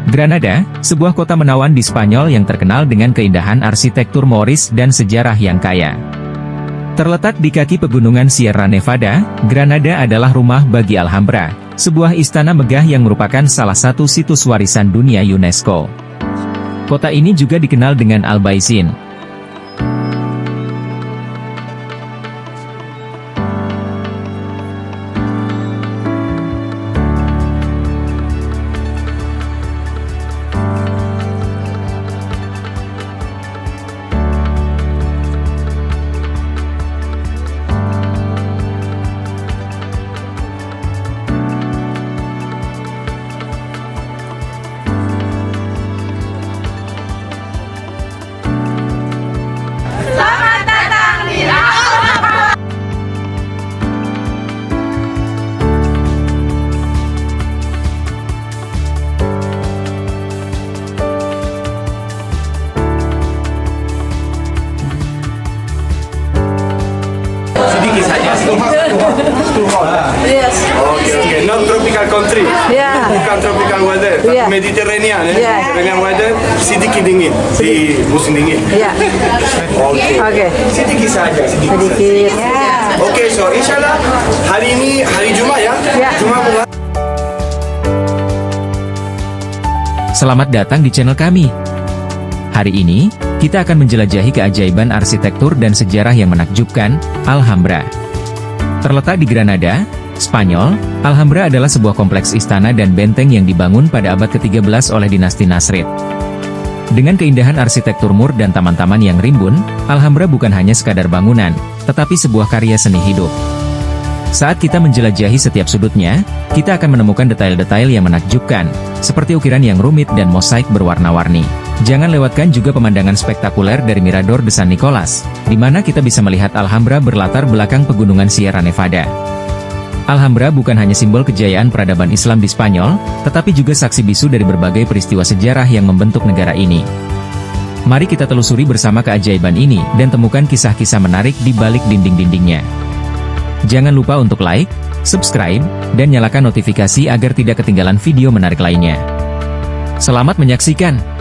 Granada, sebuah kota menawan di Spanyol yang terkenal dengan keindahan arsitektur Moorish dan sejarah yang kaya. Terletak di kaki pegunungan Sierra Nevada, Granada adalah rumah bagi Alhambra, sebuah istana megah yang merupakan salah satu situs warisan dunia UNESCO. Kota ini juga dikenal dengan Albaicin. Sedikit saja. Yes. Okay. Not tropical country. Yeah. Bukan tropical weather. Yeah. Mediterranean, Yeah. Mediterranean weather. Sedikit dingin. Di musim dingin. Ya. Oke. Sedikit saja. Sedikit. Oke, so insyaAllah hari ini hari Jumat ya. Ya. Jumat bulan. Selamat datang di channel kami. Hari ini, kita akan menjelajahi keajaiban arsitektur dan sejarah yang menakjubkan, Alhambra. Terletak di Granada, Spanyol, Alhambra adalah sebuah kompleks istana dan benteng yang dibangun pada abad ke-13 oleh dinasti Nasrid. Dengan keindahan arsitektur mur dan taman-taman yang rimbun, Alhambra bukan hanya sekadar bangunan, tetapi sebuah karya seni hidup. Saat kita menjelajahi setiap sudutnya, kita akan menemukan detail-detail yang menakjubkan, seperti ukiran yang rumit dan mosaik berwarna-warni. Jangan lewatkan juga pemandangan spektakuler dari Mirador de San Nicolás, di mana kita bisa melihat Alhambra berlatar belakang pegunungan Sierra Nevada. Alhambra bukan hanya simbol kejayaan peradaban Islam di Spanyol, tetapi juga saksi bisu dari berbagai peristiwa sejarah yang membentuk negara ini. Mari kita telusuri bersama keajaiban ini dan temukan kisah-kisah menarik di balik dinding-dindingnya. Jangan lupa untuk like, subscribe, dan nyalakan notifikasi agar tidak ketinggalan video menarik lainnya. Selamat menyaksikan!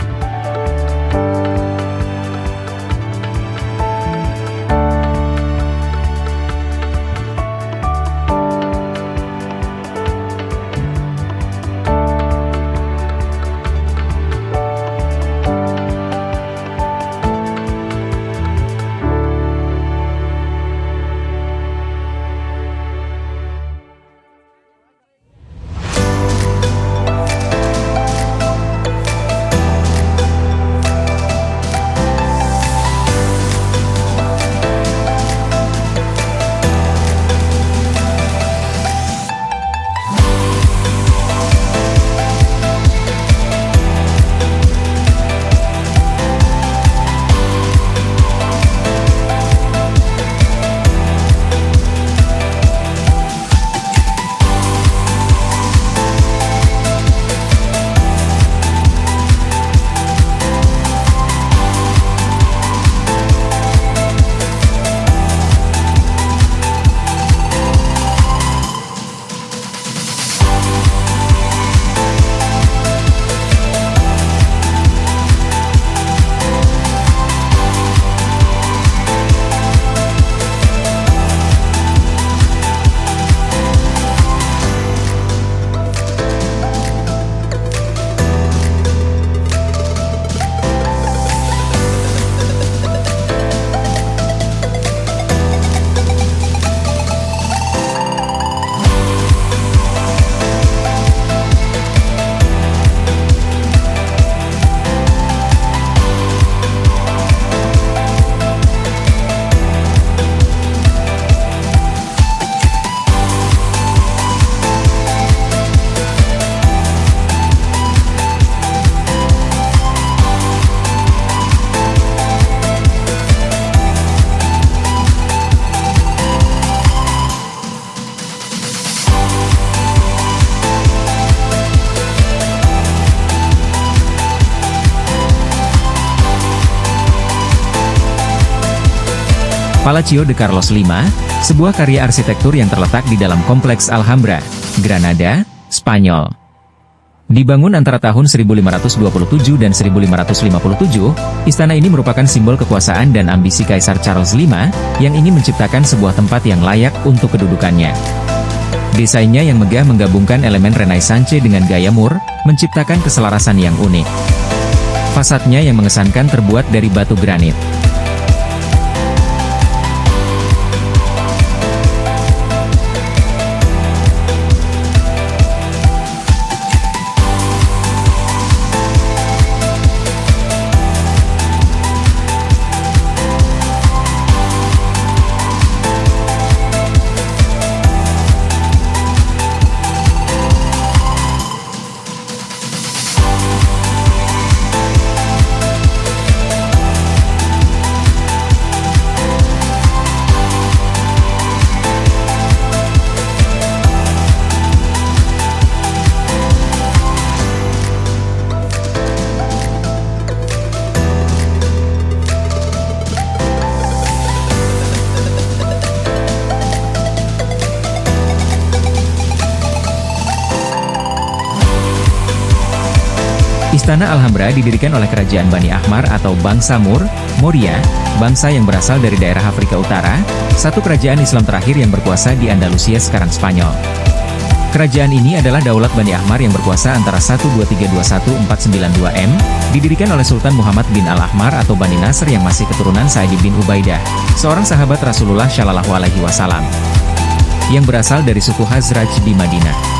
Palacio de Carlos V, sebuah karya arsitektur yang terletak di dalam kompleks Alhambra, Granada, Spanyol. Dibangun antara tahun 1527 dan 1557, istana ini merupakan simbol kekuasaan dan ambisi Kaisar Charles V, yang ingin menciptakan sebuah tempat yang layak untuk kedudukannya. Desainnya yang megah menggabungkan elemen Renaissance dengan gaya mur, menciptakan keselarasan yang unik. Fasadnya yang mengesankan terbuat dari batu granit. Istana Alhambra didirikan oleh kerajaan Bani Ahmar atau bangsa Moria, bangsa yang berasal dari daerah Afrika Utara, satu kerajaan Islam terakhir yang berkuasa di Andalusia sekarang Spanyol. Kerajaan ini adalah Daulat Bani Ahmar yang berkuasa antara 1231–492 M, didirikan oleh Sultan Muhammad bin Al-Ahmar atau Bani Nasr yang masih keturunan Sa'id bin Ubaidah, seorang sahabat Rasulullah Shallallahu Alaihi Wasallam, yang berasal dari suku Khazraj di Madinah.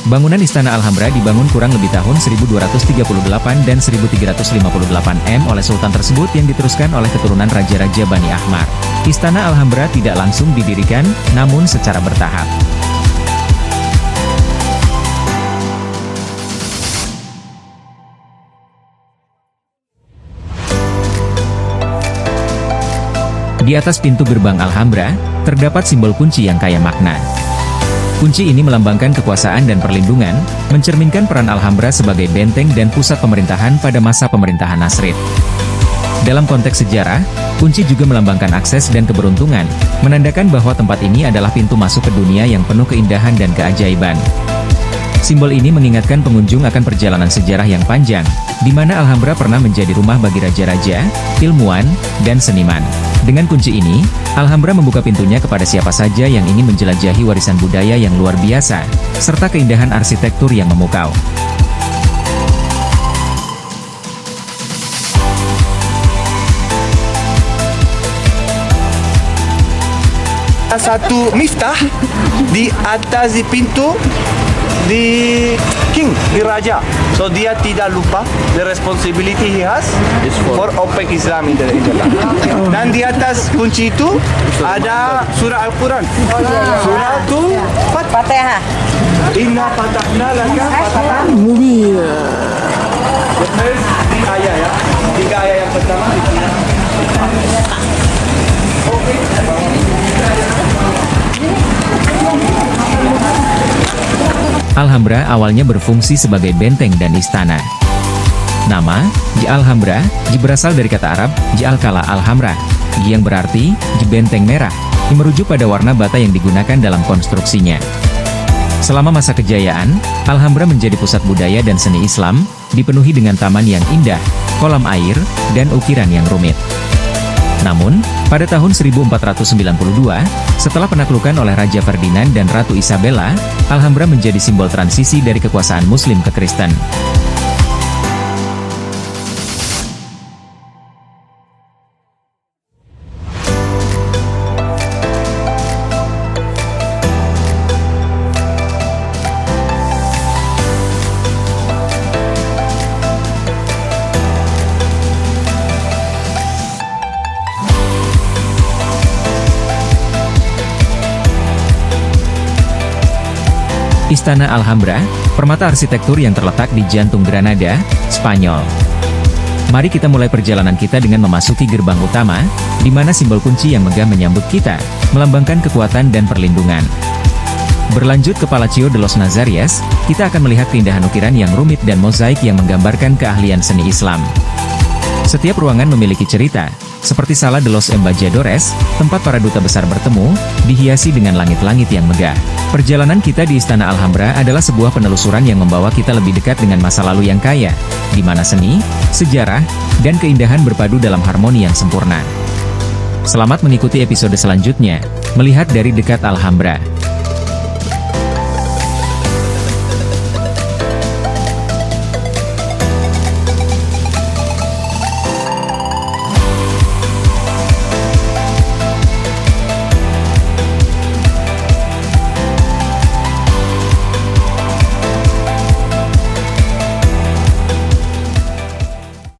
Bangunan Istana Alhambra dibangun kurang lebih tahun 1238 dan 1358 M oleh Sultan tersebut yang diteruskan oleh keturunan Raja-Raja Bani Ahmar. Istana Alhambra tidak langsung didirikan, namun secara bertahap. Di atas pintu gerbang Alhambra, terdapat simbol kunci yang kaya makna. Kunci ini melambangkan kekuasaan dan perlindungan, mencerminkan peran Alhambra sebagai benteng dan pusat pemerintahan pada masa pemerintahan Nasrid. Dalam konteks sejarah, kunci juga melambangkan akses dan keberuntungan, menandakan bahwa tempat ini adalah pintu masuk ke dunia yang penuh keindahan dan keajaiban. Simbol ini mengingatkan pengunjung akan perjalanan sejarah yang panjang, di mana Alhambra pernah menjadi rumah bagi raja-raja, ilmuwan, dan seniman. Dengan kunci ini, Alhambra membuka pintunya kepada siapa saja yang ingin menjelajahi warisan budaya yang luar biasa, serta keindahan arsitektur yang memukau. Satu miftah di atas di pintu di king, di raja. So dia tidak lupa the responsibility he has is for open Islam in the land. Dan di atas kunci itu ada surah Al-Quran. Surah itu Fatihah. Inna fatahna laka fatahah. Tiga ayat ya. Tiga ayat yang pertama. Alhambra awalnya berfungsi sebagai benteng dan istana. Nama, Alhambra, berasal dari kata Arab, Kala Alhamra, yang berarti, benteng merah, yang merujuk pada warna bata yang digunakan dalam konstruksinya. Selama masa kejayaan, Alhambra menjadi pusat budaya dan seni Islam, dipenuhi dengan taman yang indah, kolam air, dan ukiran yang rumit. Namun, pada tahun 1492, setelah penaklukan oleh Raja Ferdinand dan Ratu Isabella, Alhambra menjadi simbol transisi dari kekuasaan Muslim ke Kristen. Istana Alhambra, permata arsitektur yang terletak di jantung Granada, Spanyol. Mari kita mulai perjalanan kita dengan memasuki gerbang utama, di mana simbol kunci yang megah menyambut kita, melambangkan kekuatan dan perlindungan. Berlanjut ke Palacio de los Nazaries, kita akan melihat keindahan ukiran yang rumit dan mozaik yang menggambarkan keahlian seni Islam. Setiap ruangan memiliki cerita, seperti Sala de los Embajadores, tempat para duta besar bertemu, dihiasi dengan langit-langit yang megah. Perjalanan kita di Istana Alhambra adalah sebuah penelusuran yang membawa kita lebih dekat dengan masa lalu yang kaya, di mana seni, sejarah, dan keindahan berpadu dalam harmoni yang sempurna. Selamat mengikuti episode selanjutnya, melihat dari dekat Alhambra.